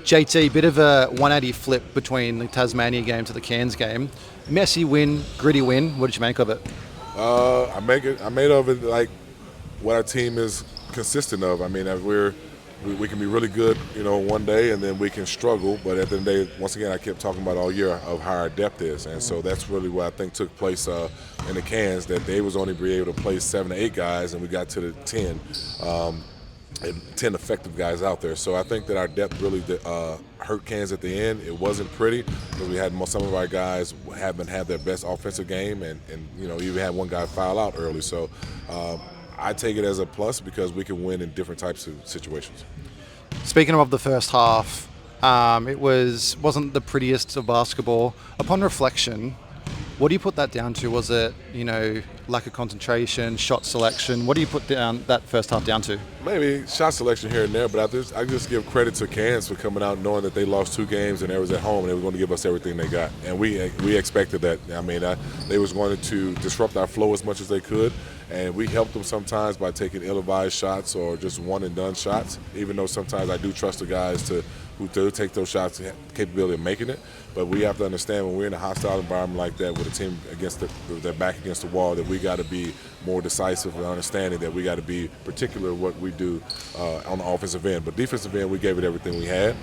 JT, bit of a 180 flip between the Tasmania game to the Cairns game. Messy win, gritty win. What did you make of it? I made of it like what our team is consistent of. I mean, we can be really good, one day, and then we can struggle. But at the end of the day, once again, I kept talking about all year of how our depth is, and so that's really what I think took place in the Cairns. That they was only be able to play 7 to 8 guys, and we got to the 10. And 10 effective guys out there. So I think that our depth really hurt Cairns at the end. It wasn't pretty because we had some of our guys haven't had their best offensive game and even had one guy foul out early. So I take it as a plus because we can win in different types of situations. Speaking of the first half, it wasn't the prettiest of basketball. Upon reflection, what do you put that down to? Was it, lack of concentration, shot selection? What do you put down that first half down to? Maybe shot selection here and there, but I just give credit to Cairns for coming out knowing that they lost 2 games and they was at home and they were going to give us everything they got. And we expected that. I mean, they was going to disrupt our flow as much as they could, and we helped them sometimes by taking ill-advised shots or just one-and-done shots, even though sometimes I do trust the guys who do take those shots and have the capability of making it. But we have to understand when we're in a hostile environment like that with a team against their back against the wall, that we got to be more decisive and understanding that we got to be particular what we do on the offensive end. But defensive end, we gave it everything we had,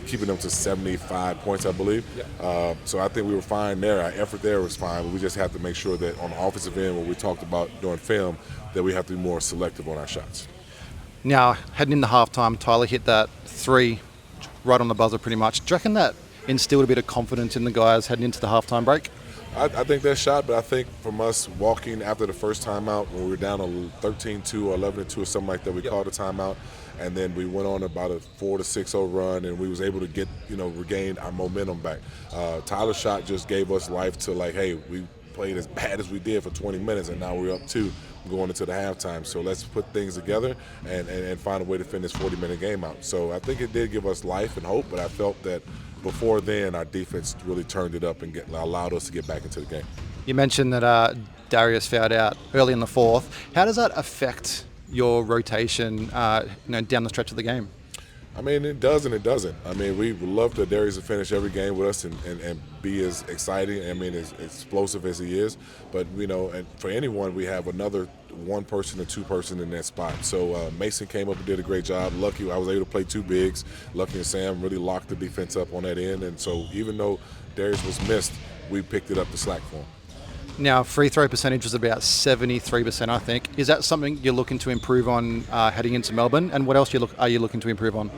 keeping them to 75 points, I believe. Yeah. So I think we were fine there. Our effort there was fine, but we just have to make sure that on the offensive end, what we talked about during film, that we have to be more selective on our shots. Now, heading into halftime, Tyler hit that 3 right on the buzzer pretty much. Do you reckon that instilled a bit of confidence in the guys heading into the halftime break? I think that shot, but I think from us walking after the first timeout when we were down 13-2 or 11-2 or something like that, we called a timeout, and then we went on about a 4 to 6-0 run, and we was able to get regain our momentum back. Tyler's shot just gave us life to hey, we played as bad as we did for 20 minutes, and now we're up 2 going into the halftime. So let's put things together and find a way to finish 40-minute game out. So I think it did give us life and hope, but I felt that before then our defense really turned it up and allowed us to get back into the game. You mentioned that Darius fouled out early in the fourth. How does that affect your rotation down the stretch of the game? I mean, it does and it doesn't. I mean, we would love to Darius to finish every game with us and be as exciting, as explosive as he is. But, and for anyone, we have another 1 person or 2 person in that spot. So Mason came up and did a great job. Lucky I was able to play 2 bigs. Lucky and Sam really locked the defense up on that end. And so even though Darius was missed, we picked it up the slack for him. Now, free throw percentage was about 73%, I think. Is that something you're looking to improve on heading into Melbourne? And what else are you looking to improve on?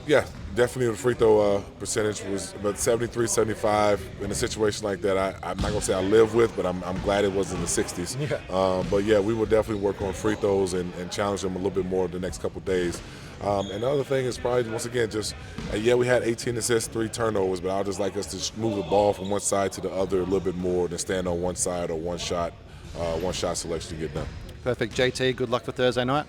Yeah, definitely the free throw percentage was about 73, 75. In a situation like that, I'm not going to say I live with, but I'm glad it was in the 60s. Yeah. But, yeah, we will definitely work on free throws and challenge them a little bit more the next couple of days. And the other thing is probably, once again, just, we had 18 assists, 3 turnovers, but I would just like us to move the ball from one side to the other a little bit more than stand on one side or one shot selection to get done. Perfect. JT, good luck for Thursday night.